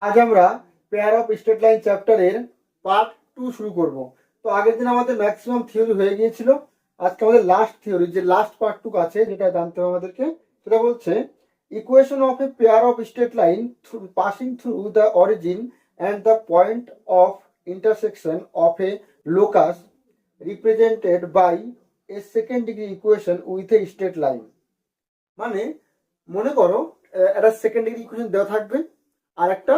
আজ আমরা pair of straight line চ্যাপ্টারের পার্ট 2 শুরু করব। তো আগের দিন আমাদের ম্যাক্সিমাম থিওরি হয়ে গিয়েছিল। আজকে আমাদের লাস্ট থিওরি, যে লাস্ট পার্টটুকু আছে, যেটা জানতে হবে আমাদেরকে, সেটা বলছে equation of a pair of straight line passing through the origin and the point of intersection of a locus represented by a second degree equation with a straight line. মানে মনে করো একটা সেকেন্ড ডিগ্রি ইকুয়েশন দেওয়া থাকবে আর একটা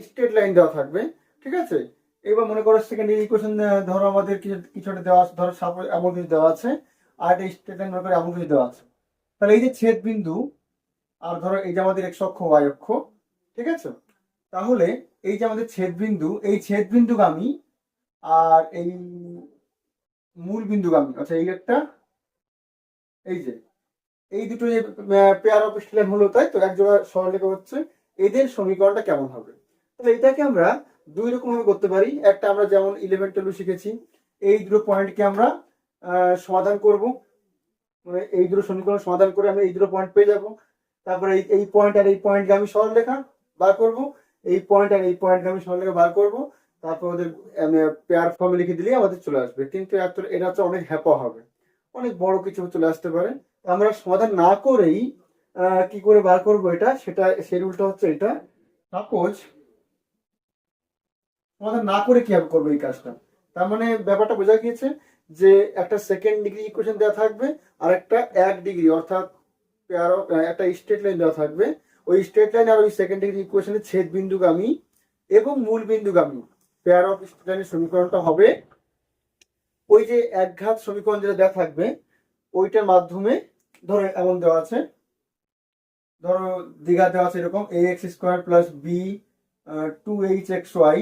straight line দেওয়া থাকবে, ঠিক আছে। এবার মনে করো সেকেন্ড ইকুয়েশন, ধরো আমাদের কিছু একটা দেওয়া আছে, ধরো এমন কিছু দেওয়া আছে, আর একটা স্ট্রেট লাইন মনে করো এমন কিছু দেওয়া আছে। তাহলে এই যে ছেদ বিন্দু, আর ধরো এই যে আমাদের এক্স অক্ষ ওয়াই অক্ষ, ঠিক আছে। তাহলে এই যে আমাদের ছেদ বিন্দু, এই ছেদ বিন্দুগামী আর এই মূল বিন্দুগামী, আচ্ছা এই একটা, এই যে এই দুটো যে পেয়ার অফ স্ট্রেট লাইন হলো, তাই তো এক জোড়া সরলরেখা হচ্ছে, এদের সমীকরণটা কেমন হবে? তাহলে এটাকে আমরা দুই রকম ভাবে করতে পারি। একটা আমরা যেমন 11-12 শিখেছি, এই দুটো পয়েন্টকে আমরা সমাধান করব, মানে এই দুটো সমীকরণ সমাধান করে আমি এই দুটো পয়েন্ট পেয়ে যাব। তারপরে এই পয়েন্ট আর এই পয়েন্টকে আমি সরলরেখা বার করব, এই পয়েন্ট আর এই পয়েন্টকে আমি সরলরেখা বার করব, তারপর ওদের পেয়ার ফর্মে লিখে দিলেই আমাদের চলে আসবে। কিন্তু এটা হচ্ছে অনেক হ্যাপা হবে, অনেক বড় কিছু চলে আসতে পারে। আমরা সমাধান না করেই কি করে বার করব এটা, সেটা সেই রুলটা হচ্ছে এটা। সাপোজ সমাধান না করে কিভাবে করবো এই কাজটা, তার মানে ব্যাপারটা বোঝা গিয়েছে যে একটা সেকেন্ড ডিগ্রি ইকুয়েশন দেওয়া থাকবে আর একটা 1 ডিগ্রি, অর্থাৎ একটা স্ট্রেট লাইন দেওয়া থাকবে। ওই স্ট্রেট লাইন আর ওই সেকেন্ড ডিগ্রি ইকুয়েশনের ছেদ বিন্দুগামী এবং মূল বিন্দুগামী পেয়ার অফ স্ট্রেট লাইনের সমীকরণটা হবে ওই যে একঘাত সমীকরণ যেটা দেওয়া থাকবে ওইটার মাধ্যমে। ধরো এমন দেওয়া আছে, ধরো দ্বিঘাত দেওয়া আছে এরকম ax² plus b 2hxy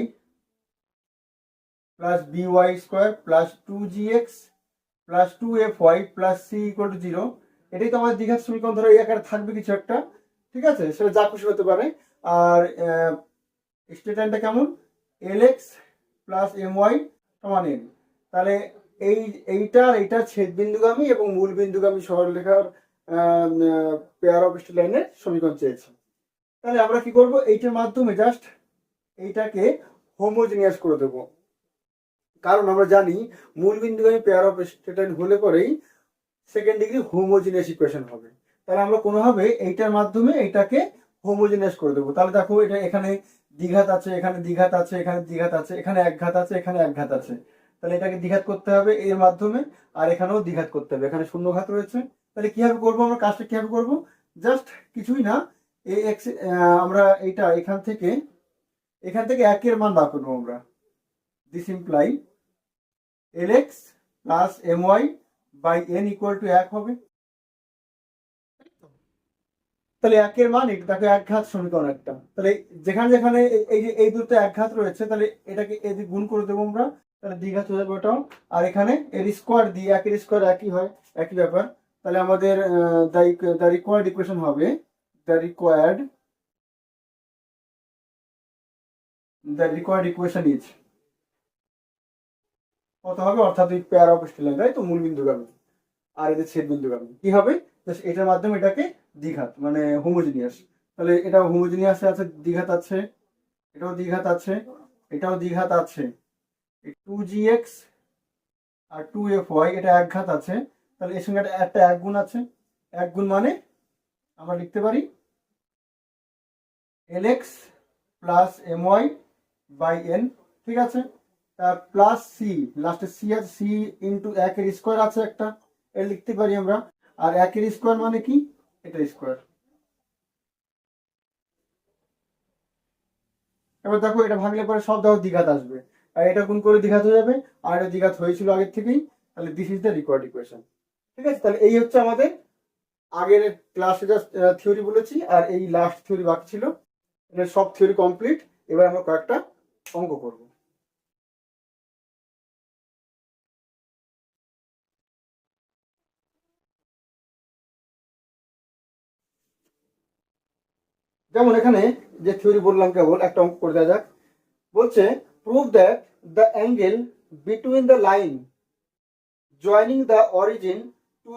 plus by² plus 2gx plus 2fy plus c equal to 0। এটাই তো আমাদের দ্বিঘাত সমীকরণ। ধরো এই আকারে থাকবে কিছু একটা, ঠিক আছে, সেটা যা খুশি হতে পারে। আর স্ট্রেট লাইনটা কেমন, lx প্লাস my সমান n। তাহলে এইটার ছেদ বিন্দুগামী এবং মূল বিন্দুগামী সরলরেখার পেয়ার অফ স্ট্রেট লাইনের সমীকরণ চেয়েছে। তাহলে আমরা কি করব, এইটার মাধ্যমে জাস্ট এইটাকে হোমোজিনিয়াস করে দেবো। কারণ আমরা জানি মূল বিন্দুগামী পেয়ার অফ স্ট্রেট লাইন হলে পরেই সেকেন্ড ডিগ্রি হোমোজিনিয়াস ইকুয়েশন হবে। তাহলে আমরা কোনোভাবে এইটার মাধ্যমে এইটাকে হোমোজিনিয়াস করে দেবো। তাহলে দেখো এটা এখানে দ্বিঘাত আছে, এখানে দ্বিঘাত আছে, এখানে দ্বিঘাত আছে, এখানে একঘাত আছে, এখানে একঘাত আছে। তাহলে এটাকে দ্বিঘাত করতে হবে এর মাধ্যমে, আর এখানেও দ্বিঘাত করতে হবে, এখানে শূন্যঘাত রয়েছে। তাহলে কিভাবে করবো আমরা কাজটা, কিভাবে করবো, জাস্ট কিছুই না, আমরা এইটা এখান থেকে 1 এর মান বার করবো আমরা। This imply lx plus my by n equal to 1 হবে। তাহলে 1 এর মান এটা, দেখো একঘাত সমীকরণ একটা। তাহলে যেখানে যেখানে এই যে এই দুটো একঘাত রয়েছে, তাহলে এটাকে এদিকে গুণ করে দেবো আমরা, তাহলে দ্বিঘাত হয়ে যাবে ওটাও। আর এখানে এর স্কোয়ার দিয়ে 1 এর স্কোয়ার একই হয়, একই ব্যাপার। তাহলে আমাদের দ্য রিকোয়ার্ড ইকুয়েশন হবে দ্য রিকোয়ার্ড ইকুয়েশন ইজ কত হবে, অর্থাৎ এই পেয়ার অফ স্ট্রেট লাইন, তাই তো, মূল বিন্দুগামী আর এদের ছেদ বিন্দুগামী কি হবে, এটার মাধ্যমে এটাকে দ্বিঘাত মানে হোমোজিনিয়াস। তাহলে এটা হোমোজিনিয়াস আছে, দ্বিঘাত আছে, এটাও দ্বিঘাত আছে, এটাও দ্বিঘাত আছে। 2gx আর 2fy এটা একঘাত আছে। তাহলে এর সঙ্গে একটা এক গুণ আছে, এক গুণ মানে আমরা লিখতে পারি lx plus my by n, ঠিক আছে। প্লাস সি, লাস্টে সি আছে, সি ইন্টু 1 এর স্কোয়ার আছে একটা, এর লিখতে পারি আমরা। আর 1 এর স্কোয়ার মানে কি, এটা স্কোয়ার। এবার দেখো এটা ভাঙলে পরে সব দেখো দ্বিঘাত আসবে, আর এটা গুণ করে দ্বিঘাত হয়ে যাবে, আর এটা দ্বিঘাত হয়েছিল আগের থেকেই। তাহলে this is the required equation, ঠিক আছে। তাহলে এই হচ্ছে আমাদের আগের ক্লাসে জাস্ট থিওরি বলেছি, আর এই লাস্ট থিওরি বাকি ছিল। এটা সব থিওরি কমপ্লিট। এবার আমরা কয়েকটা অঙ্ক করব। যেমন এখানে যে থিওরি বললাম, কেবল একটা অঙ্ক করে দেওয়া যাক। বলছে prove that the angle between the line joining the origin to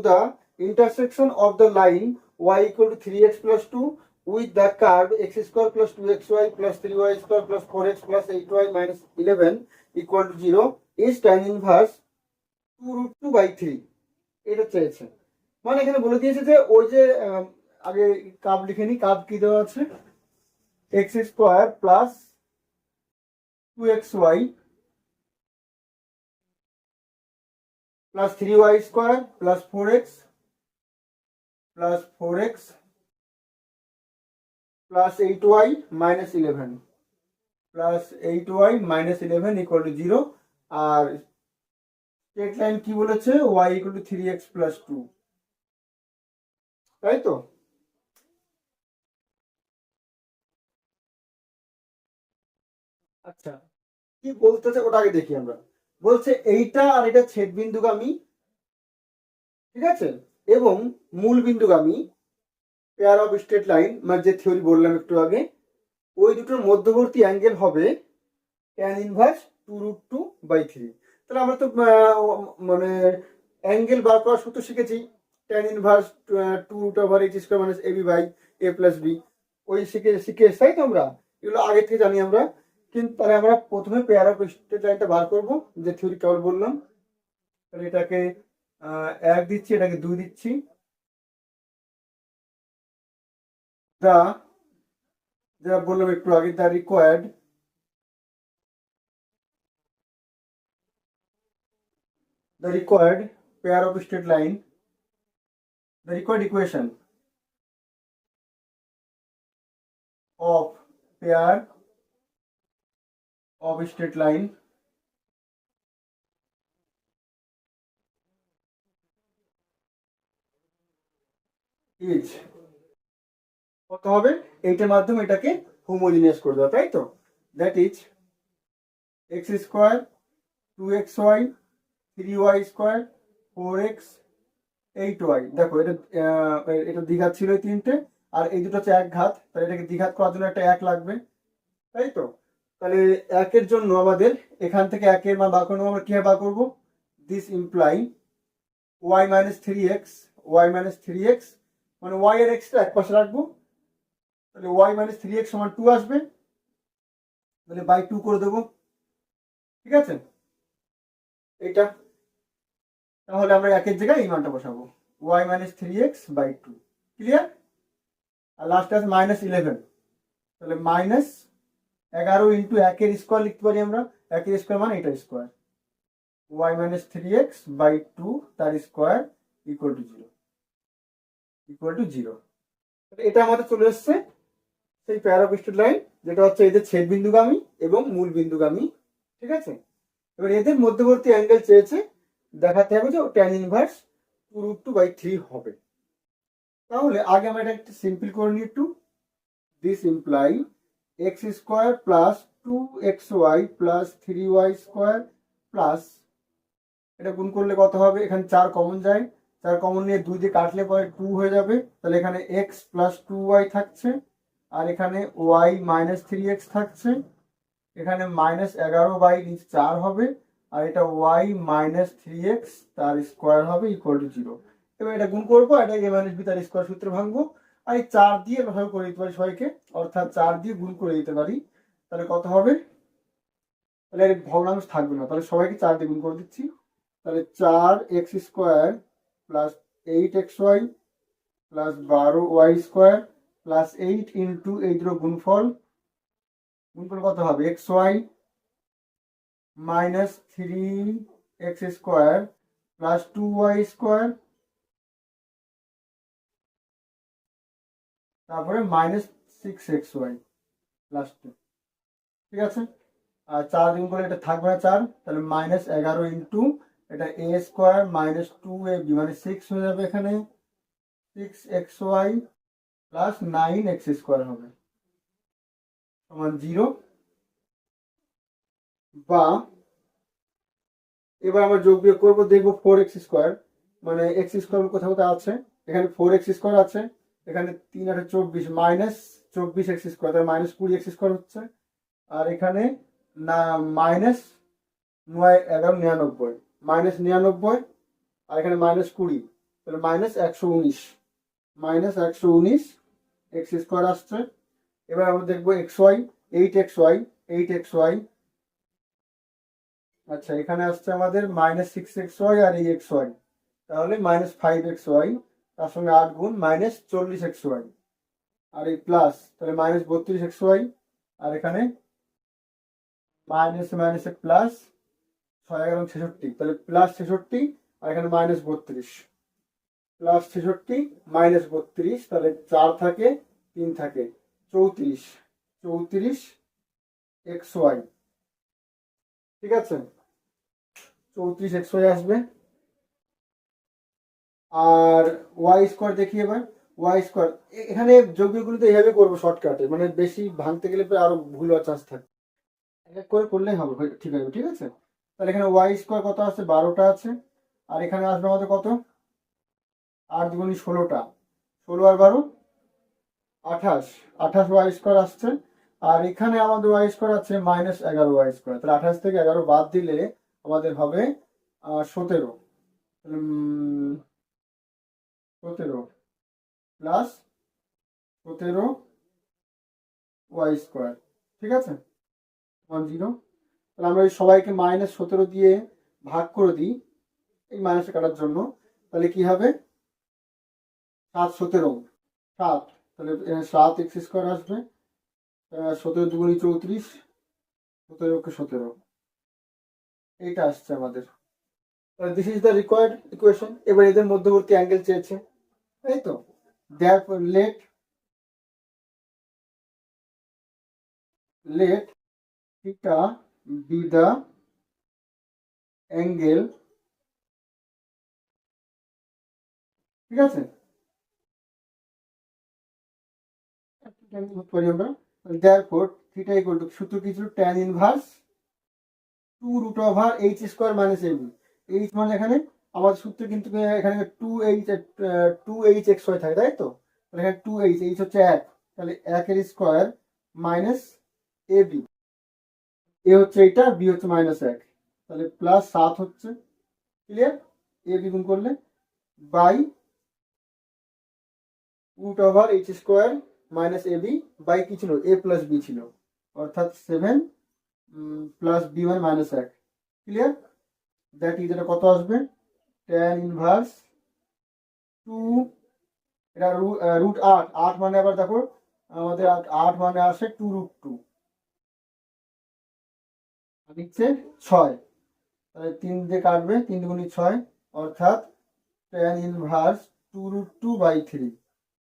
the intersection of the line y equal to 3x plus 2, with the curve x square plus 2xy plus 3y square plus 4x plus 8y minus 11 equal to 0 is tan inverse 2 root 2 by 3 এটা চেয়েছে। মানে এখানে বলে দিয়েছে যে ওই যে আগে কার্ভ লিখে নি, কার্ভ কি দেওয়া আছে, x square plus 2xy plus 3y square plus 4x plus 8y minus 11 plus 8y minus 11 equal to 0 আর স্ট্রেট লাইন কি বলেছে y equal to 3x plus 2, তাই তো? আচ্ছা, কি বলতেছে ওটা আগে দেখি আমরা। বলছে এইটা আর এটা ছেদ বিন্দুগামী, ঠিক আছে, এবং মূল বিন্দুগামী পেয়ার অফ স্ট্রেট লাইন, মানে যে থিওরি বললাম একটু আগে, ওই দুটোর মধ্যবর্তী অ্যাঙ্গেল হবে tan ইনভার্স 2 root 2 by 3। তাহলে আমরা তো মানে অ্যাঙ্গেল বার করার সূত্র শিখেছি, tan inverse 2 root over h square minus ab by a plus b, ওই শিখে তাই তো আমরা এগুলো আগে থেকে জানি আমরা। কিন্তু তাহলে আমরা প্রথমে পেয়ার অফ স্ট্রেট লাইনটা বার করব, যে থিওরি কেবল বললাম। তাহলে এটাকে 1 দিচ্ছি, এটাকে 2 দিচ্ছি। যেটা বললাম একটু আগে, the required pair of straight line, the required equation of pair of straight line is কত হবে, এইটার মাধ্যমে এটাকে হোমোজিনিয়াস করে দেওয়া, তাই তো? That is x square 2xy 3y square 4x 8y। দেখো এটা দ্বিঘাত ছিল এই তিনটে, আর এই দুটো হচ্ছে এক ঘাত, তাহলে এটাকে দ্বিঘাত করার জন্য একটা 1 লাগবে, তাই তো? তাহলে 1 এর জন্য আমাদের এখান থেকে 1 এর মান বার করবো। আমরা কিভাবে বার করবো? This imply y minus 3x মানে y এর x টা এক পাশে রাখবো, তাহলে y মাইনাস 3x সমান 2 আসবে, তাহলে বাই 2 করে দেবো, ঠিক আছে? এইটা তাহলে আমরা 1 এর জায়গায় এই মানটা বসাবো, y minus 3x by 2, clear? আর লাস্টে আছে মাইনাস 11, তাহলে মাইনাস 11 ইন্টু 1 এর স্কোয়ার লিখতে পারি আমরা, 1 এর স্কোয়ার মানে এটা square, y minus 3x by 2 তার স্কোয়ার ইকুয়াল টু 0। এটা আমাদের চলে এসছে সেই পেয়ার অফ স্ট্রেট লাইন, যেটা হচ্ছে এদের ছেদ বিন্দুগামী এবং মূল বিন্দুগামী, ঠিক আছে? এবার এদের মধ্যবর্তী অ্যাঙ্গেল চেয়েছে, দেখাতে হবে যে tan ইনভার্স 2 root 2 by 3 হবে। তাহলে আগে আমরা এটা একটু সিম্পল করে নিই একটু। This imply x square plus 2xy plus 3y square plus, এটা গুণ করলে কত হবে, এখানে 4 কমন যায়, 4 কমন নিয়ে 2 দিয়ে কাটলে পরে 2 হয়ে যাবে, তাহলে এখানে x প্লাস 2y থাকছে, আর এখানে y মাইনাস 3x থাকছে, এখানে মাইনাস 11 বাই 4 হবে, আর এটা y মাইনাস 3x তার স্কোয়ার হবে ইকুয়াল টু 0। এবার এটা গুণ করবো, এটা a মাইনাস b তার স্কোয়ার সূত্রে ভাঙবো, আর এই 4 দিয়ে লসাগু করে দিতে পারি সবাইকে, অর্থাৎ 4 দিয়ে গুণ করে দিতে পারি। তাহলে কত হবে, তাহলে ভগ্নাংশ থাকবে না, তাহলে সবাইকে 4 দিয়ে গুণ করে দিচ্ছি। তাহলে 4x square plus 8xy plus 12y square plus 8 into এই দুটো গুণফল কত হবে, xy minus 3x square plus 2y square, তারপরে মাইনাস 6xy প্লাস 2, ঠিক আছে? আর 4 গুণ করলে এটা থাকবে না 4, তাহলে মাইনাস 11 ইন্টু এটা a স্কোয়ার মাইনাস 2ab মানে 6 হয়ে যাবে, এখানে 6xy প্লাস 9x স্কোয়ার হবে সমান 0। বা এবার আমরা যোগ বিয়োগ করবো, দেখবো 4x স্কোয়ার মানে x স্কোয়ার কোথাও কোথাও আছে, এখানে 4x স্কোয়ার আছে, এখানে 3 8 24 মাইনাস 24x স্কোয়ার, তাহলে মাইনাস 20x স্কোয়ার হচ্ছে, আর এখানে না মাইনাস 9 11 99 মাইনাস 99, আর এখানে মাইনাস 20, তাহলে মাইনাস 119 এক্স স্কোয়ার আসছে। এবার আমরা দেখবো এক্স ওয়াই, 8xy, 8xy। আচ্ছা, এখানে আসছে আমাদের -6xy আর এই xy, তাহলে -5xy, তার সঙ্গে 8 গুণ -40xy, আর এই প্লাস তাহলে -32xy, আর এখানে মাইনাস মাইনাস প্লাস 6 11 66, তাহলে +66, আর এখানে -32, +66 -32, তাহলে 4 থাকে, 3 থাকে, 34, 34 xy। ঠিক আছে, 34 xy আসবে। আর ওয়াই স্কোয়ার দেখি এবার। ওয়াই স্কোয়ার এখানে যোগ্যগুলো তো এইভাবে করবো শর্টকাটে, মানে বেশি ভাঙতে গেলে পরে আরো ভুল হওয়ার চান্স থাকে। এক এক করে করলেই হবে, ঠিক আছে, ঠিক আছে। তাহলে এখানে ওয়াই স্কোয়ার কত আছে, 12টা আছে। আর এখানে আসবে আমাদের কত, 8 দুগুণি 16টা, 16 আর 12 28, 28 ওয়াই স্কোয়ার আসছে। আর এখানে আমাদের ওয়াই স্কোয়ার আছে -11 ওয়াই স্কোয়ার, তাহলে 28 থেকে 11 বাদ দিলে আমাদের হবে 17। 17 প্লাস 17 ওয়াই স্কোয়ার, ঠিক আছে, 10। তাহলে আমরা এই সবাইকে -17 দিয়ে ভাগ করে দিই এই মাইনাসে কাটার জন্য। তাহলে কি হবে, 7 17 7, তাহলে 7 এক্স স্কোয়ার আসবে। 17 দুগুণি 34, 17কে 17, এইটা আসছে আমাদের। This is the required equation. এবার এদের মধ্যবর্তী অ্যাঙ্গেল চেয়েছে, তাই তো। therefore let theta be the angle, ঠিক আছে, আমরা therefore theta equal to, সূত্র কি ছিল, tan inverse 2√h square minus ab। h মানে এখানে আমাদের সূত্রে কিন্তু এখানে 2h xy থাকে, তাই তো। তাহলে এখানে 2h, h হচ্ছে 1, তাহলে 1 এর স্কোয়ার মাইনাস ab, এ হচ্ছে এইটা, বি হচ্ছে -1, তাহলে +7 হচ্ছে, ক্লিয়ার। এ বি গুণ করলে by √h square minus a b by কি ছিল, a প্লাস বি ছিল, অর্থাৎ 7 প্লাস বি মানে -1, ক্লিয়ার। দ্যাট ইজ, এটা কত আসবে, tan ইনভার্স 2, এটা √8, 8 মানে আবার দেখো আমাদের 8 মানে আসে 2√2, নিচ্ছে 6, তাহলে 3 দিয়ে কাটবে, 3 দুগুণি 6, অর্থাৎ tan ইনভার্স 2√2/3,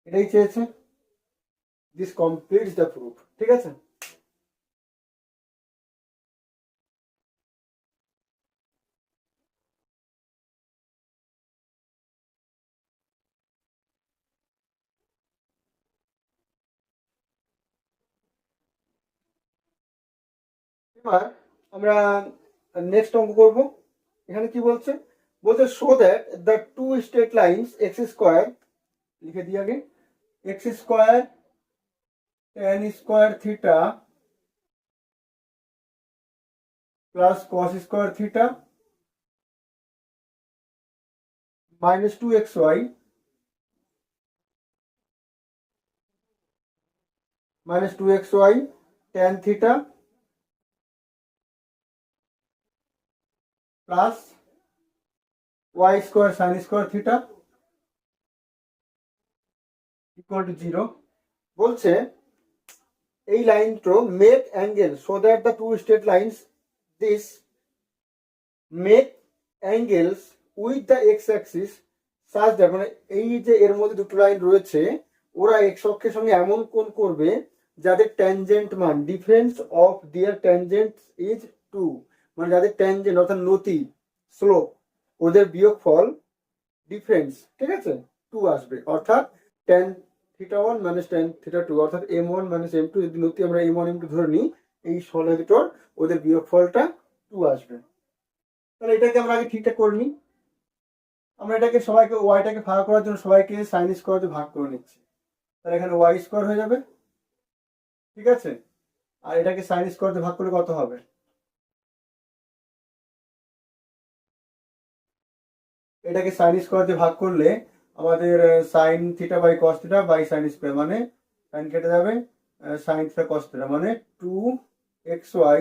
এটাই চেয়েছে। দিস কমপ্লিটস দ্য প্রুফ, ঠিক আছে। এবার আমরা নেক্সট অঙ্ক করব। এখানে কি বলছে, বলছে show that the two straight lines x square, লিখে দিই আগে, x square tan square theta plus cos square theta -2xy tan theta plus y square sine square theta equal to 0। বলছে এই লাইনটো make angle so that the two straight lines this make angles with the x axis such that, মানে এই যে এর মধ্যে দুটো line রয়েছে, ওরা এক্স অক্ষের সঙ্গে এমন কোণ করবে যাদের ট্যানজেন্ট মান, ডিফারেন্স অফ দিয়ার ট্যানজেন্ট ইজ 2, মানে যাদের ট্যানজেন্ট অর্থাৎ নতি, স্লোপ, ওদের বিয়োগফল ডিফারেন্স, ঠিক আছে, 2 আসবে, অর্থাৎ tan θ1 - tan θ2, অর্থাৎ m1 - m2, যদি নতি আমরা m1 m2 ধরে নিই, এই সরল দুটোর ওদের বিয়োগফলটা 2 আসবে। তাহলে এটাকে আমরা আগে ঠিকঠাক করে নিই। আমরা এটাকে সবাইকে, ওয়াইটাকে ভাগ করার জন্য সবাইকে সাইন স্কোয়ারে ভাগ করে নিচ্ছি, তাহলে এখানে ওয়াই স্কোয়ার হয়ে যাবে, ঠিক আছে। আর এটাকে সাইন স্কোয়ারে ভাগ করলে কত হবে, এটাকে সাইন স্কোয়ারে ভাগ করলে আমাদের sine theta by cos theta by sine square, মানে সাইন কেটে যাবে, সাইন থিটা কস থিটা, মানে 2xy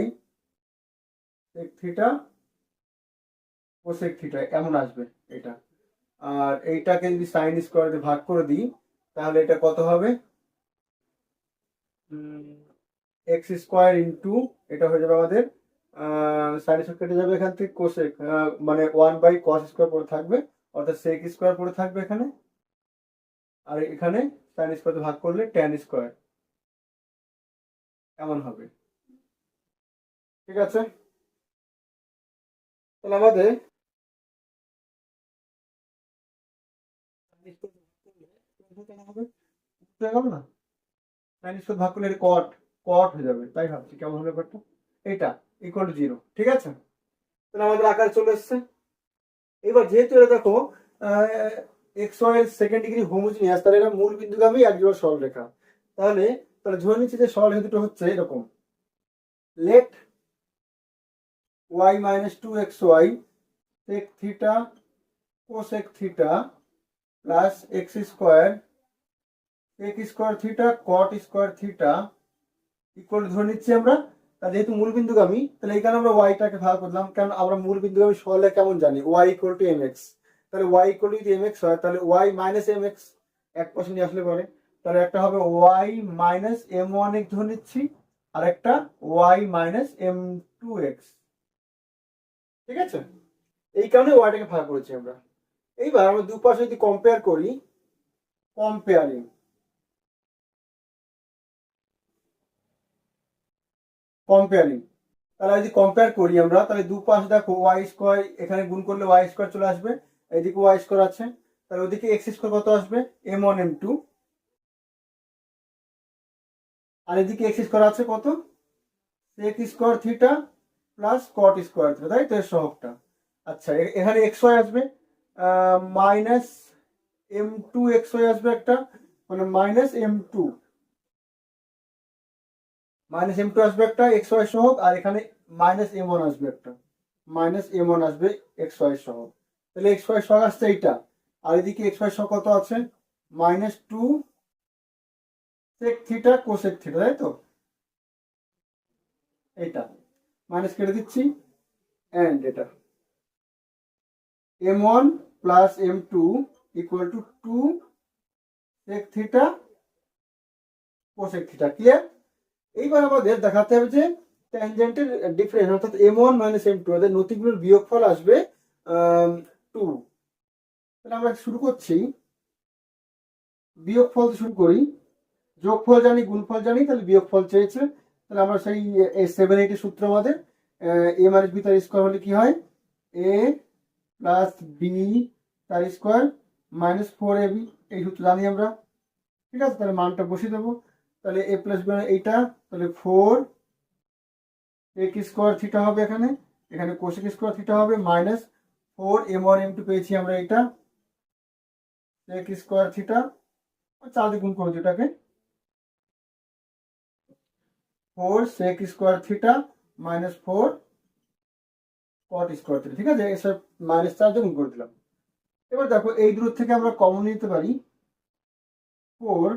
sec theta cosec theta এমন আসবে এটা। আর এইটাকে যদি সাইন স্কোয়ার দিয়ে ভাগ করে দিই তাহলে এটা কত হবে, এক্স স্কোয়ার ইন্টু এটা হয়ে যাবে আমাদের সাইন স্কোয়ার কেটে যাবে এখান থেকে কোসেক, মানে 1/cos স্কোয়ার পড়ে থাকবে, অর্থাৎ সেক স্কোয়ার পড়ে থাকবে এখানে, আর এখানে সাইন স্কোয়ার ভাগ করলে ট্যান স্কোয়ার এমন হবে। ঠিক আছে, তাহলে আমাদের না সাইন স্কোয়ার ভাগ করলে কট কট হয়ে যাবে, তাই ভাবছি কেমন হলে ব্যাপারটা, এটা ইকুয়াল টু 0। ঠিক আছে, তাহলে আমাদের আকার চলে এসছে। এবার যেহেতু এটা দেখো এক্স ওয়াই এর সেকেন্ড ডিগ্রি হোমোজিনিয়াস, তাহলে এটা মূল বিন্দুগামী একজোড়া সরলরেখা। তাহলে তাহলে ধরে নিচ্ছি যে সরলরেখা দুটো হচ্ছে এরকম, let y - 2xy sec theta cosec থিটা plus x square sec square theta cot square theta equal ধরে নিচ্ছি আমরা। তাহলে যেহেতু মূল বিন্দুগামী তাহলে এখানে আমরা ওয়াইটাকে ভাগ করলাম, কারণ আমরা মূল বিন্দুগামী সরলরেখা কেমন জানি, y = mx। তাহলে y = যদি mx হয় তাহলে y - mx এক পাশে নিয়ে আসলে পরে, তাহলে একটা হবে y - m1x ধরে নিচ্ছি, আর একটা y - m2x। ঠিক আছে, এই কারণে ওয়াইটাকে ভাগ করেছি আমরা। এইবার আমরা দুপাশে যদি কম্পেয়ার করি, কম্পেয়ারিং কম্পেয়ারিং তাহলে যদি কম্পেয়ার করি আমরা, তাহলে দুপাশ দেখো ওয়াই স্কোয়ার, এখানে গুণ করলে ওয়াই স্কোয়ার চলে আসবে, এইদিকে ওয়াই স্কোয়ার আছে, তাহলে ওদিকে এক্স স্কোয়ার কত আসবে, m1 m2, আর এদিকে এক্স স্কোয়ার আছে কত, sec square theta plus cot square theta, তাই তো এর সহগটা। আচ্ছা এখানে এক্স ওয়াই আসবে মাইনাস m2 এক্স ওয়াই আসবে একটা, মানে -m2 আসবে একটা এক্স ওয়াই সহগ, আর এখানে -m1 আসবে একটা, -m1 আসবে এক্স ওয়াই সহগ। তাহলে এক্স ওয়াই সহগ আসছে এইটা, আর এদিকে এক্স ওয়াই সহগ কত আছে, -2 sec থিটা কোসেক থিটা, তাই তো এইটা মাইনাস কেটে দিচ্ছি, এন্ড এটা m1 plus m2 equal to 2 sec theta cosec theta. Clear? এইবার আমাদের দেখাতে হবে যে ট্যানজেন্টের ডিফারেন্স, অর্থাৎ m1 - m2 এদের নতিগুলোর বিয়োগফল আসবে 2। তাহলে আমরা শুরু করছি, বিয়োগফল শুরু করি, যোগফল জানি গুণফল জানি, তাহলে বিয়োগফল চেয়েছে, তাহলে আমরা সেই 7-8 এর সূত্র আমাদের a - b তার স্কোয়ার হলে কি হয়, a প্লাস বি তার স্কোয়ার -4ab, এই সূত্র জানি আমরা। ঠিক আছে, তাহলে মানটা বসিয়ে দেবো, তাহলে a প্লাস বি এইটা, তাহলে 4 sec স্কোয়ার থিটা হবে এখানে, এখানে cosec স্কোয়ার থিটা হবে, -4 m1 m2 পেয়েছি আমরা, এটা sec স্কোয়ার থিটা 4 দিয়ে গুণ করে যেটাকে 4 sec square theta -4 cot square theta. ঠিক আছে, এসব -4 দিয়ে গুণ করে দিলাম। এবার দেখো এই দূর থেকে আমরা কমন নিতে পারি 4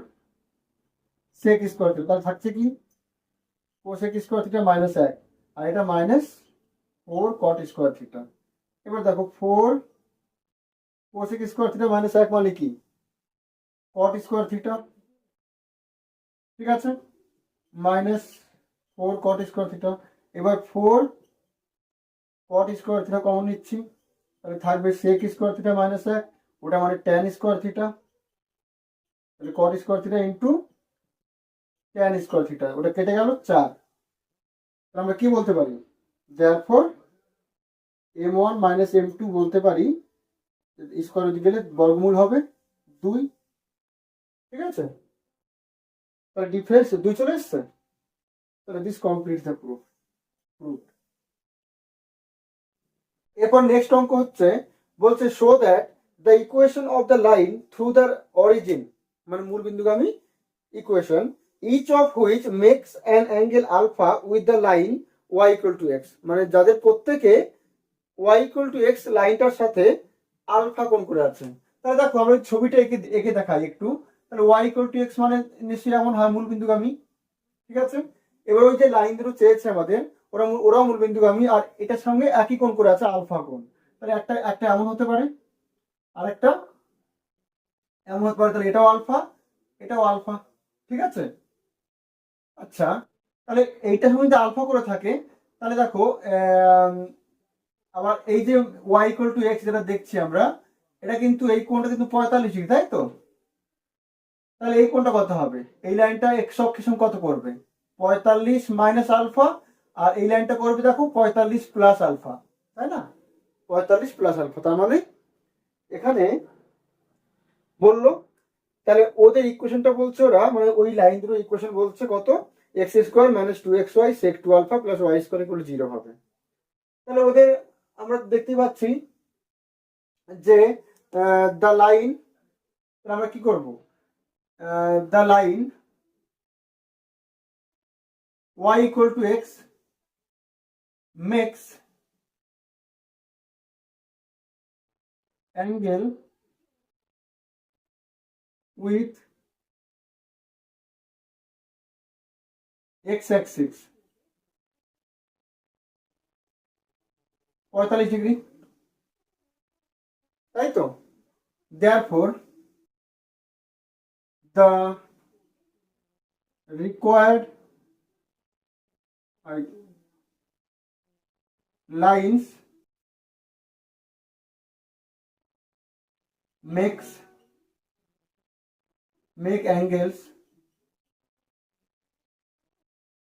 sec স্কোয়ার থিটা, তাহলে থাকছে কি cosec স্কোয়ার থিটা -1, আর এটা -4 cot স্কোয়ার থিটা। এবার দেখো 4 cosec স্কোয়ার থিটা -1 মানে কি, cot স্কোয়ার থিটা। ঠিক আছে, -4 cot স্কোয়ার থিটা। এবার 4 cot স্কোয়ার থিটা কমন নিচ্ছি, তাহলে থাকবে sec স্কোয়ার থিটা -1, ওটা মানে tan স্কোয়ার থিটা, তাহলে cot square theta into tan square theta, ওটা কেটে গেল 4। আমরা কি বলতে পারি, therefore m1 - m2 বলতে পারি, স্কোয়ার দিকে গেলে বর্গমূল হবে 2। ঠিক আছে, তাহলে ডিফারেন্স 2 চলে এসছে, তাহলে দিস কমপ্লিট দ্য প্রুফ। এরপর নেক্সট অঙ্ক হচ্ছে, বলছে show that the equation of the line through the origin, মানে মূল বিন্দুগামী equation, each of which makes an angle alpha with the line y = x, মানে যাদের প্রত্যেকে y = x লাইনটার সাথে আলফা কোণ করে আছে। তাহলে দেখো আমরা ছবিটা এঁকে দেখাই একটু, তাহলে ওয়াই ইকুয়াল টু এক্স মানে নিশ্চয়ই এমন হয় মূলবিন্দুগামী। ঠিক আছে, এবার ওই যে লাইন দুটো চেয়েছে আমাদের, ওরাও মূলবিন্দুগামী, আর এটার সঙ্গে একই কোণ করে আছে, আলফা কোণ। তাহলে একটা একটা এমন হতে পারে, আরেকটা এমন হতে পারে, তাহলে এটাও আলফা, এটাও আলফা। ঠিক আছে, আচ্ছা, তাহলে এইটা যদি আলফা করে থাকে, তাহলে দেখো আবার এই যে ওয়াই ইকুয়াল টু এক্স যেটা দেখছি আমরা, এটা কিন্তু এই কোণটা কিন্তু 45 ডিগ্রি, তাই তো? তাহলে এই কোণটা কত হবে? এই লাইনটা এক্স অক্ষের সঙ্গে কত করবে? 45 মাইনাস আলফা, আর এই লাইনটা করবে দেখো 45 প্লাস আলফা, তাই না? 45 প্লাস আলফা, তার মানে এখানে বললো, তাহলে ওদের ইকুয়েশনটা বলছে ওরা, মানে ওই লাইন দুটো ইকুয়েশন বলছে কত, x square minus 2xy sec 2 alpha plus y square equal 0 হবে। তাহলে ওদের আমরা দেখতে পাচ্ছি যে দ্য লাইন, আমরা কি করব, the line y equal to x makes angle with x axis 45 degree, তাই তো? therefore the required lines make angles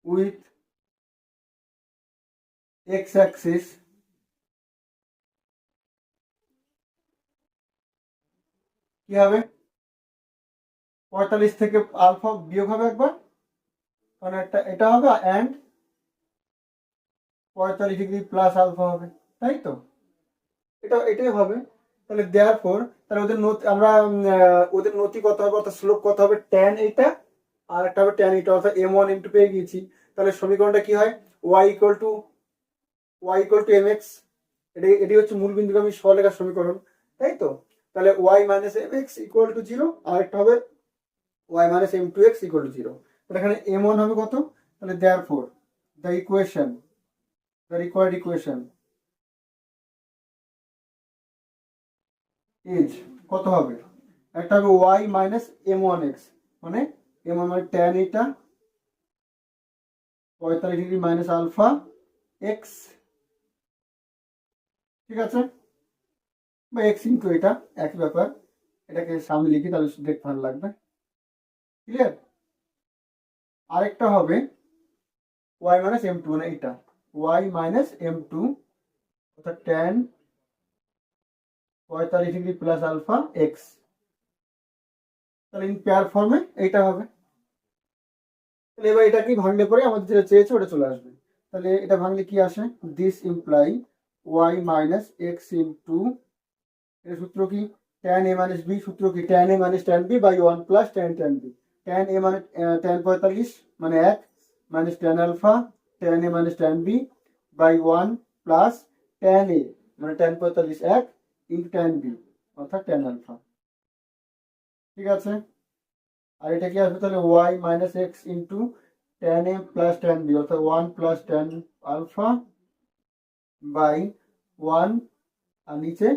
with x axis কি হবে, 45 থেকে আলফা বিয়োগ হবে একবার, কারণ এটা হবে, অ্যান্ড 45 ডিগ্রি প্লাস আলফা হবে, তাই তো? এটাই হবে। তাহলে দেয়ারফর, তাহলে ওদের নতি আমরা ওদের নতি কত হবে, অর্থাৎ স্লোপ কত হবে, ট্যান এইটা, আর একটা হবে ট্যান এইটা, অর্থাৎ m1 m2 পেয়ে গিয়েছি। তাহলে সমীকরণটা কি হয়, y ইকুয়াল টু mx, এটি হচ্ছে মূলবিন্দুগামী সরলরেখার সমীকরণ, তাই তো? তাহলে y minus mx equal to 0, আর একটা হবে y minus m2x equal to 0। তাহলে এখানে m1 হবে কত, তাহলে therefore the required equation is কত হবে, একটা হবে y মাইনাস m1x, মানে m1 মানে ট্যান এটা 45 ডিগ্রি মাইনাস আলফা এক্স, ঠিক আছে, বা এক্স ইন্টু এটা, একই ব্যাপার, এটাকে সামনে লিখি তাহলে দেখতে ভালো লাগবে, ক্লিয়ার? আরেকটা হবে y মাইনাস m2, মানে এটা y মাইনাস m2, অর্থাৎ tan 45 degree plus alpha x, তাহলে ইন পেয়ার ফর্মে এইটা হবে। তাহলে এবার এটাকে ভাঙলে পরে আমাদের যেটা চেয়েছে ওটা চলে আসবে। তাহলে এটা ভাঙলে কি আসে, this imply y minus x into, এর সূত্র কি, tan a মাইনাস বি, সূত্র কি, tan a minus tan b by 1 plus tan b, tan a মানে tan 45 মানে 1 minus tan alpha, tan a minus tan b by 1 plus tan a মানে tan 45 1 into tan b অর্থাৎ tan alpha, ঠিক আছে? আর এটা কি আসবে, তাহলে y minus x into tan a plus tan b অর্থাৎ 1 প্লাস tan আলফা বাই 1, আর নিচে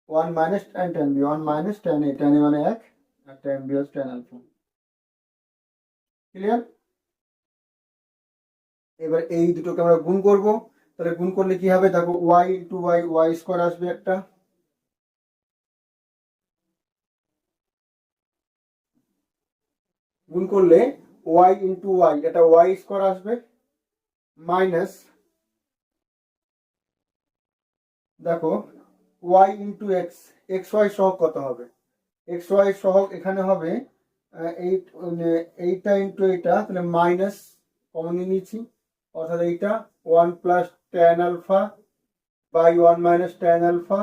1 minus tan b, 1 minus tan a মানে 1, আর tan b হচ্ছে tan আলফা, ক্লিয়ার? এবার এই দুটোকে আমরা গুণ করব, তাহলে গুণ করলে কি হবে, দেখো y ইন্টু y স্কোয়ার আসবে একটা, গুণ করলে y ইন্টু y, এটা y স্কোয়ার আসবে, মাইনাস দেখো y into x, x y সহগ কত হবে, এক্স ওয়াই সহগ এখানে হবে এইটা ইন্টু এইটা, তাহলে মাইনাস কমন নিয়েছি, অর্থাৎ এইটা 1 plus tan alpha by 1 minus tan alpha,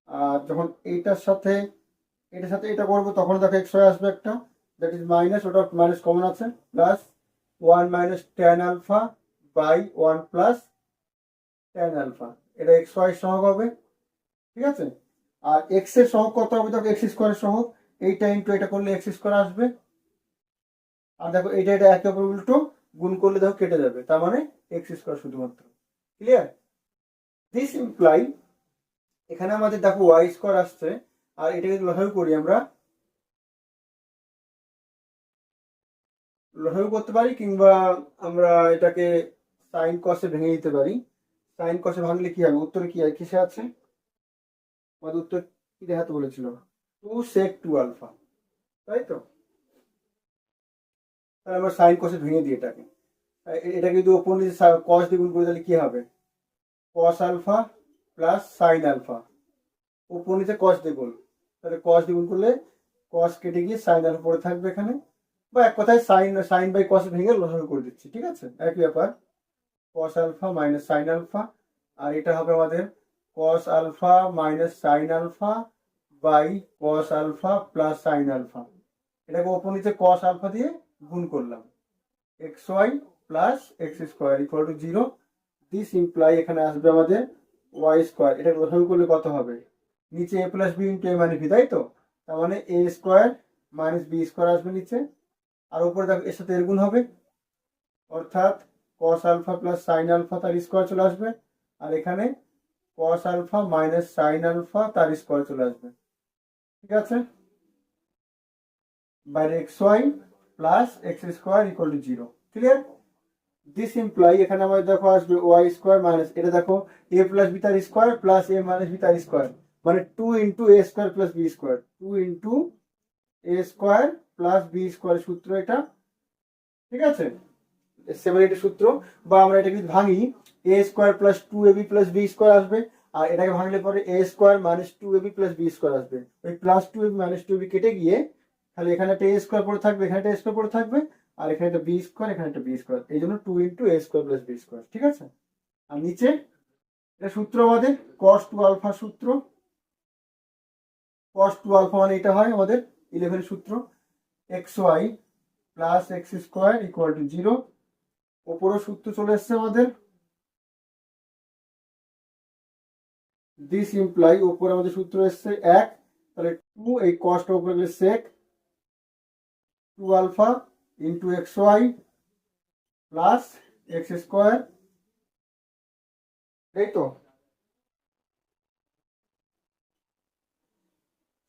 আর যখন এটার সাথে এটা করবো তখন দেখো এক্স ওয়াই আসবে একটা, দ্যাট ইজ মাইনাস, ওটা মাইনাস কমন আছে, plus 1 minus tan alpha by 1 plus tan alpha, এটা এক্স ওয়াই সহগ হবে, ঠিক আছে? আর এক্স এর সহগ কত হবে, দেখো এক্স স্কোয়ারের সহগ, এইটা ইন্টু এটা করলে এক্স স্কোয়ার আসবে, আর দেখো এটা এটা একে অপর উল্টো, গুণ করলে দেখো কেটে যাবে, তার মানে এক্স স্কোয়ার শুধুমাত্র। ক্লিয়ার? দিস ইমপ্লাই এখানে আমাদের দেখো ওয়াই স্কোয়ার আসছে, আর এটাকে লসাগু করি আমরা, লসাগু করতে পারি, কিংবা আমরা এটাকে সাইন কসে ভেঙে দিতে পারি। সাইন কসে ভাঙলে কি হবে, উত্তরে কি কিসে আছে আমাদের উত্তর, কি দেখাতে বলেছিল, 2sec 2 আলফা, তাই তো? তাহলে আমরা সাইন কসে ভেঙে দিই এটাকে, এটাকে যদি ওপর নিচে কস দিয়ে গুণ করি তাহলে কি হবে, cos alpha plus sine alpha, ওপর নিচে কস দিয়ে গুণ, তাহলে কস দিয়ে গুণ করলে কস কেটে গিয়ে সাইন আলফা পড়ে থাকবে এখানে, বা এক কথায় সাইন সাইন বাই কস ভেঙে লসাগু করে দিচ্ছি, ঠিক আছে, একই ব্যাপার। Cos alpha minus sine alpha, আর এটা হবে আমাদের cos alpha minus sine alpha by cos alpha plus sine alpha, এটাকে ওপর নিচে কস আলফা দিয়ে গুণ করলাম, x y plus x square equal to 0। This imply এখানে আসবে আমাদের ওয়াই স্কোয়ার, এটা লসাগু করলে কত হবে, নিচে এ প্লাস বি ইন্টু এ মাইনাস বি, তাই তো? তার মানে এ স্কোয়ার মাইনাস বি স্কোয়ার আসবে নিচে, আর উপরে দেখো এর সাথে এর গুণ হবে, অর্থাৎ cos alpha plus sine alpha তার স্কোয়ার চলে আসবে, আর এখানে cos alpha minus sine alpha তার স্কোয়ার চলে আসবে, ঠিক আছে, বাইরে x y plus x square equal to 0। Clear? This imply এখানে আমাদের দেখো আসবে ওয়াই স্কোয়ার মাইনাস, এটা দেখো এ প্লাস বি তার square plus a minus b তার স্কোয়ার, মানে 2 into a square plus b square, 2 into a square plus b square সূত্র এটা, ঠিক আছে, 7 সূত্র। বা আমরা এটা যদি ভাঙি, a square plus 2ab plus b square আসবে, আর এটাকে ভাঙলে পরে a square minus 2ab plus b square আসবে, ওই প্লাস 2ab মাইনাস 2ab কেটে গিয়ে তাহলে এখানে একটা এ স্কোয়ার পড়ে থাকবে, এখানে একটা এ স্কোয়ার পড়ে থাকবে, আর এখানে একটা বি স্কোয়ার, এখানে একটা বি স্কোয়ার, এই জন্য 2 into a square plus b square, ঠিক আছে। আর নিচে এটা সূত্র আমাদের কস 2 আলফা সূত্র, কস 2 আলফা মানে এটা হয় আমাদের 11 সূত্র, x y plus x square equal to 0। ওপরও সূত্র চলে এসছে আমাদের, দিস ইমপ্লাই ওপরে আমাদের সূত্র এসছে 1, তাহলে 2 এই কসটা উপরে গেলে sec 2 alpha into x y plus x square, এই তো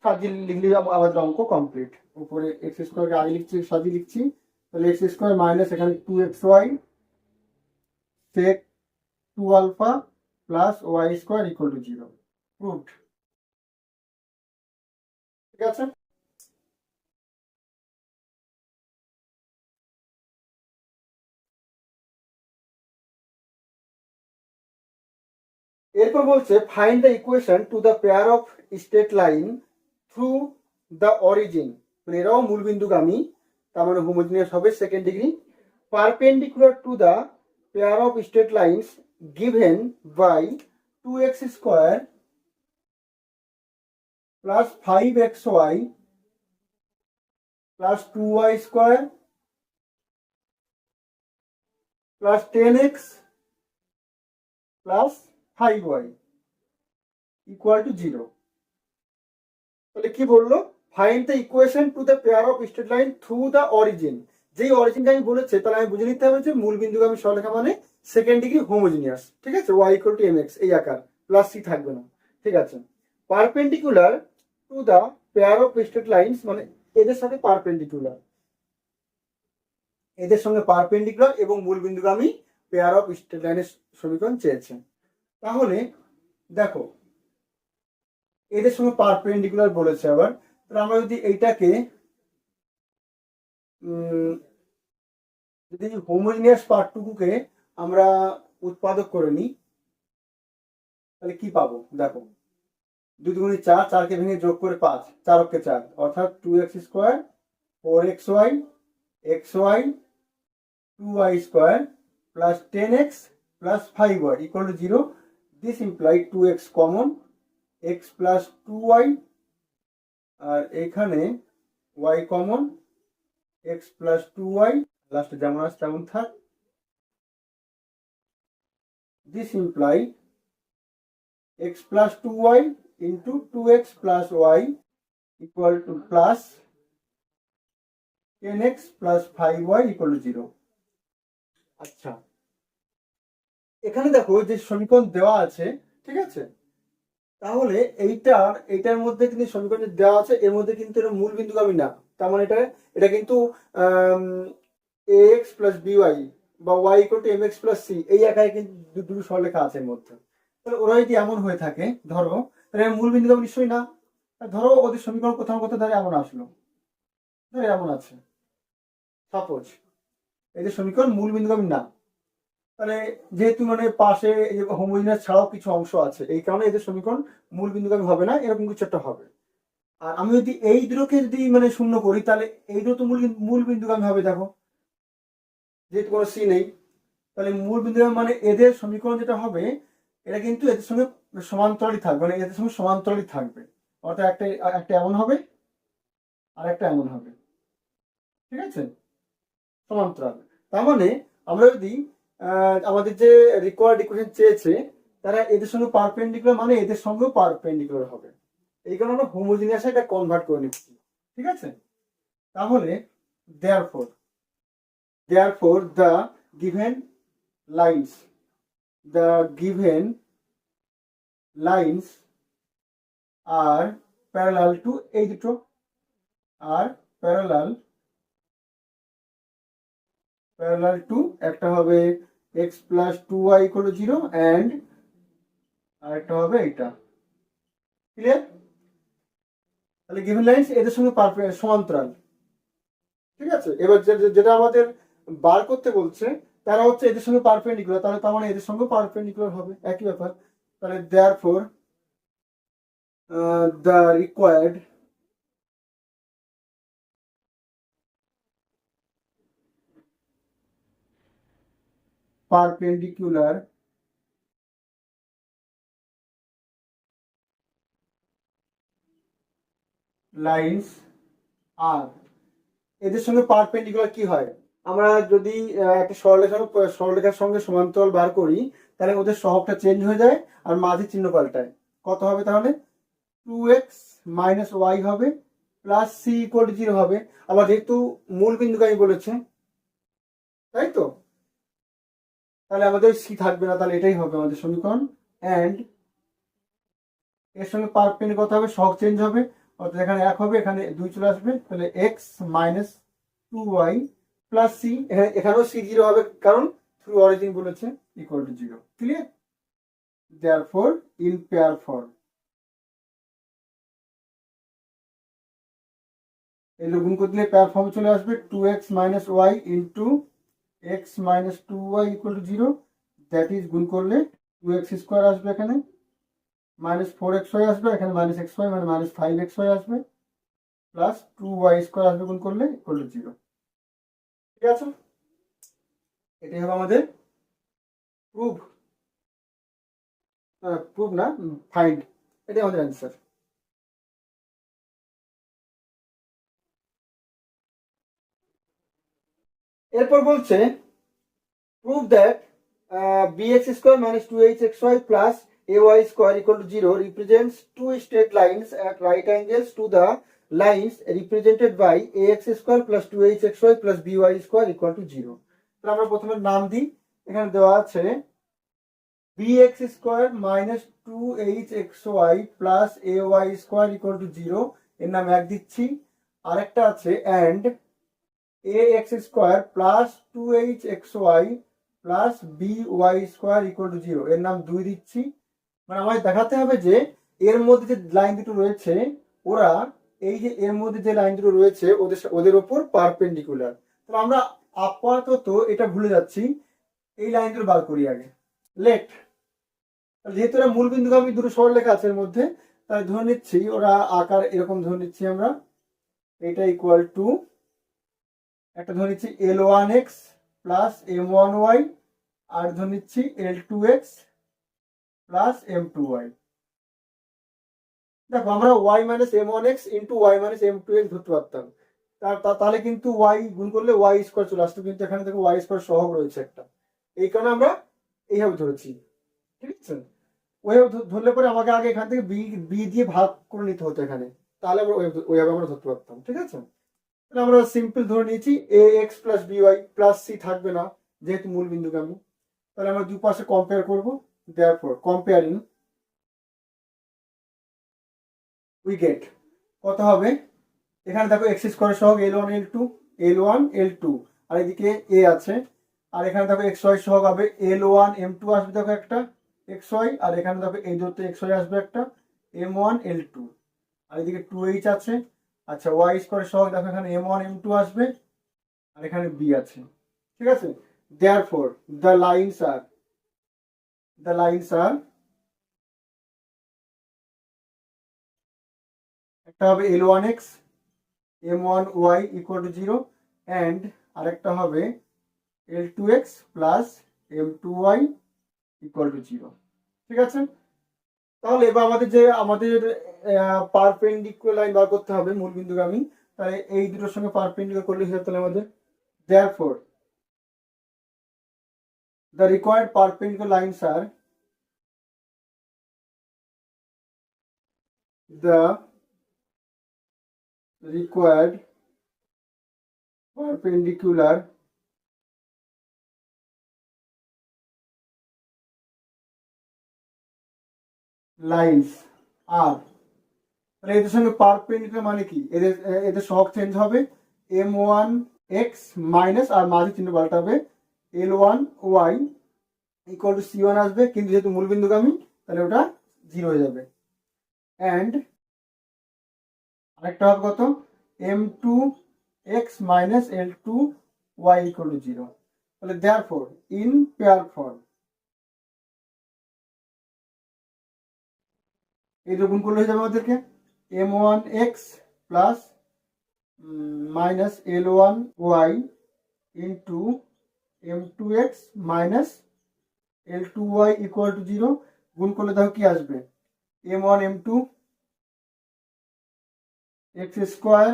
সাজিয়ে লিখলে আমাদের অঙ্ক কমপ্লিট। উপরে এক্স স্কোয়ারকে আগে লিখছি, সাজিয়ে লিখছি, তাহলে এক্স স্কোয়ার মাইনাস এখানে 2xy sec 2 alpha plus y square equal to 0, proved, ঠিক আছে। এরপর বলছে find the equation to the pair of straight line through the origin, মানে এরাও মূলবিন্দুগামী, তার মানে হোমোজিনিয়াস হবে, second degree, perpendicular to the pair of straight lines given by 2x square plus 5xy plus 2y square plus 10x plus 5y equal to 0। তাহলে কি বললো, find the equation to the pair of straight line through the origin, যেই অরিজিনটা আমি বলেছে তাহলে আমি বুঝে নিতে হবে যে মূল বিন্দুগামী সরলরেখা মানে সেকেন্ড ডিগ্রি হোমোজিনিয়াস, ঠিক আছে, y ইকুয়াল টু mx এই আকার, প্লাস c থাকবে না, ঠিক আছে। Perpendicular to the pair of straight lines মানে এদের সাথে পারপেন্ডিকুলার, এদের সঙ্গে পারপেন্ডিকুলার এবং মূল বিন্দুগামী পেয়ার অফ স্ট্রেট লাইনের সমীকরণ চেয়েছে। তাহলে দেখো এদের সঙ্গে পারপেন্ডিকুলার বলেছে আবার, তাহলে আমরা যদি এইটাকে যদি হোমোজিনিয়াস পার্টটুকুকে আমরা উৎপাদক করে নিই তাহলে কি পাবো, দেখো 2 দুগুণে 4, 4কে ভেঙে যোগ করে 5, 4 অক্ষে 4, অর্থাৎ 2x square 4xy xy 2y square plus 10x plus 5y equal to 0। This imply 2x common, x plus 2y, আর এখানে y common, x plus 2y, লাস্টে যেমন আছে তেমন থাক। This imply x plus 2y into 2x plus y equal to plus 10x plus 5y equal to 0। আচ্ছা, এখানে দেখো যে সমীকরণ দেওয়া আছে, ঠিক আছে, তাহলে এইটার মধ্যে কিন্তু সমীকরণ দেওয়া আছে, এর মধ্যে কিন্তু এটা মূল বিন্দুগামী না। তার মানে এটা কিন্তু ax প্লাস by বা y equal to mx plus c, এই একাই কিন্তু দুটো সরলরেখা আছে এর মধ্যে। তাহলে ওরা যদি এমন হয়ে থাকে ধরো, তাহলে মূল বিন্দুগামী নিশ্চয়ই না। ধরো ওদের সমীকরণ কোথাও কোথাও ধরে এমন আসলো, ধরো এমন আছে, সাপোজ এদের সমীকরণ মূল বিন্দুগামী না, তাহলে যেহেতু মানে পাশে হোমোজিনিয়াস ছাড়াও কিছু অংশ আছে, এই কারণে এদের সমীকরণ মূল বিন্দুগামী হবে না, এরকম কিছু একটা হবে। আর আমি যদি এই দুটোকে যদি মানে শূন্য করি, তাহলে এই দুটো তো মূল বিন্দুগামী হবে। দেখো যেহেতু কোনো সি নেই, তাহলে মূল বিন্দুগামী মানে এদের সমীকরণ যেটা হবে, এটা কিন্তু এদের সঙ্গে সমান্তরালই থাকবে, মানে এদের সঙ্গে সমান্তরালই থাকবে। অর্থাৎ একটা এমন হবে আর একটা এমন হবে, ঠিক আছে, সমান্তরাল। তার মানে আমরা যদি আমাদের যে রিকোয়ার্ড ইকুয়েশন চেয়েছে, তারা এদের সঙ্গে পারপেন্ডিকুলার, মানে এদের সঙ্গেও পারপেন্ডিকুলার হবে। এই কারণে আমরা হোমোজিনিয়াসে এটা কনভার্ট করে নিচ্ছি, ঠিক আছে। তাহলে therefore the given lines are parallel to এই দুটো, আর parallel to একটা হবে x plus 2y equal to 0 and আরেকটা হবে এটা। ক্লিয়ার? তাহলে গিভেন লাইনস এদের সঙ্গে সমান্তরাল, ঠিক আছে। এবার যেটা আমাদের বার করতে বলছে, তারা হচ্ছে এদের সঙ্গে পারপেন্ডিকুলার, তাহলে তার মানে এদের সঙ্গে পারপেন্ডিকুলার হবে, একই ব্যাপার। তাহলে therefore the required perpendicular lines are, এদের সঙ্গে পারপেন্ডিকুলার কি হয়, আমরা যদি একটা সরলরেখার সঙ্গে সমান্তরাল বার করি, তাহলে ওদের সহগটা চেঞ্জ হয়ে যায় আর মাঝে চিহ্ন পাল্টায়। কত হবে তাহলে? 2x মাইনাস ওয়াই হবে প্লাস সি ইকুয়াল টু 0 হবে। আবার যেহেতু মূল বিন্দুগামী বলেছে, তাই তো, তাহলে আমাদের সি থাকবে না, তাহলে এটাই হবে আমাদের সমীকরণ। অ্যান্ড এর সঙ্গে পারপেন্ডিকুলার কত হবে, সহগ চেঞ্জ হবে, অর্থাৎ এখানে 1 হবে, এখানে 2 চলে আসবে, তাহলে x minus 2y plus c, এখানেও সি 0 হবে, কারণ থ্রু অরিজিন বলেছে, equal to 0। Clear? therefore in pair form এগুলো গুণ করে দিলে পেয়ার ফর্মে চলে আসবে, 2x minus y into x minus 2y equal to 0, that is গুণ করলে 2x স্কোয়ার আসবে, এখানে মাইনাস 4xy আসবে, এখানে মাইনাস xy মানে মাইনাস 5xy আসবে, প্লাস 2y স্কোয়ার আসবে গুণ করলে ইকুয়াল টু 0। ঠিক আছে, এটাই হবে আমাদের প্রুভ না ফাইন্ড, এটাই আমাদের অ্যান্সার। এরপর বলছে prove that bx square minus 2hxy plus ay square equal to 0 represents two straight lines at right angles to the lines represented by ax square plus 2hxy plus by square equal to 0। তাহলে আমরা প্রথমে নাম দিই, এখানে দেওয়া আছে bx square minus 2hxy plus ay square equal to 0, এর নাম 1 দিচ্ছি। আরেকটা আছে and ax square plus 2hxy plus by square equal to 0, এর নাম 2 দিচ্ছি। মানে আমাদের দেখাতে হবে যে এর মধ্যে যে লাইন দুটো রয়েছে, ওরা এই যে এর মধ্যে যে লাইন দুটো রয়েছে ওদের ওপর পারপেন্ডিকুলার। তাহলে আমরা আপাতত এটা ভুলে যাচ্ছি, এই লাইন দুটো বার করি আগে। লেট, যেহেতু এরা মূল বিন্দুগামী দুটো সরলরেখা আছে এর মধ্যে, তাই ধরে নিচ্ছি ওরা আকার এরকম ধরে নিচ্ছি আমরা, এটা ইকুয়াল টু একটা ধরে নিচ্ছি L1x প্লাস M1y, আর ধরে নিচ্ছি L2x প্লাস M2y। দেখো আমরা y minus M1x into y minus M2x ধরতে পারতাম, তাহলে কিন্তু y গুণ করলে y স্কোয়ার চলে আসতো, কিন্তু এখানে দেখো y স্কোয়ার সহগ রয়েছে একটা, এই কারণে আমরা এইভাবে ধরেছি। ঠিক আছে, ওইভাবে ধরলে পরে আমাকে আগে এখান থেকে বি দিয়ে ভাগ করে নিতে হতো এখানে, তাহলে আমরা ওইভাবে আমরা ধরতে পারতাম। ঠিক আছে, তাহলে আমরা সিম্পল ধরে নিয়েছি a x plus b y plus c থাকবে না যেহেতু মূল বিন্দুগামী। তাহলে আমরা দুপাশে কম্পেয়ার করবো, দেয়ারফর কম্পেয়ারিং উই গেট কত হবে, এখানে দেখো এক্স স্কোয়ার সহগ L1 L2 L1 L2, আর এদিকে এ আছে, আর এখানে দেখো এক্স ওয়াই সহগ হবে L1 M2 আসবে দেখো একটা এক্স ওয়াই, আর এখানে দেখো এই দুটো এক্স ওয়াই আসবে একটা M1 L2, আর এদিকে 2H আছে। আচ্ছা ওয়াই স্কোয়ার সহগ দেখো এখানে M1 M2 আসবে, আর এখানে বি আছে। ঠিক আছে, দেয়ারফর দ্য লাইনস আর একটা হবে L1x M1y equal to 0 and আরেকটা হবে L2x plus M2y equal to 0। ঠিক আছে, তাহলে এবার আমাদের পারপেন্ডিকুলার লাইন বার করতে হবে মূল বিন্দুগামী। তাহলে এই দুটোর সঙ্গে পারপেন্ডিকুলার করলে হিসাব তাহলে আমাদের therefore the required perpendicular lines are the required perpendicular lines are, তাহলে এদের সঙ্গে পারপেন্ডিকুলার মানে কি, এদের সহগ চেঞ্জ হবে M1x মাইনাস, আর মাঝে চিহ্ন পাল্টাবে L1y ইকুয়াল টু C1 আসবে, কিন্তু যেহেতু মূল বিন্দুগামী তাহলে ওটা 0 হয়ে যাবে। অ্যান্ড আরেকটা হবে কত M2x minus L2y equal to 0। তাহলে therefore in pair form এই গুণ করলে হয়ে যাবে আমাদেরকে M1x plus minus L1y into M2x minus L2y equal to 0। গুণ করলে দেখো কি আসবে M1 M2 x স্কোয়ার,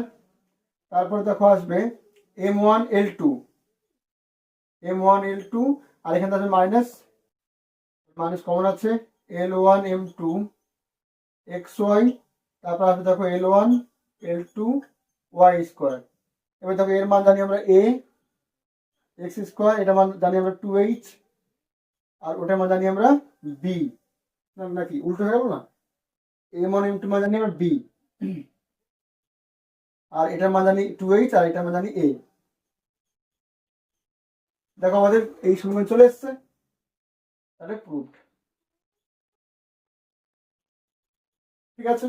তারপরে দেখো আসবে M1 L2 আর এখানে আছে মাইনাস কমন আছে L1 M2 xy, তারপর আসবে দেখো L1 L2 y স্কোয়ার। এবার দেখো এর মান জানি আমরা a x স্কোয়ার, এটা মান জানি আমরা 2h, আর ওটার মান জানি আমরা b, নাকি উল্টো হয়ে গেল না, M1 M2 মান জানি আমরা b, আর এটার মান জানি 2h, আর এটার মান জানি a। দেখো আমাদের এই সমীকরণ চলে এসছে, তাহলে প্রুফড। ঠিক আছে।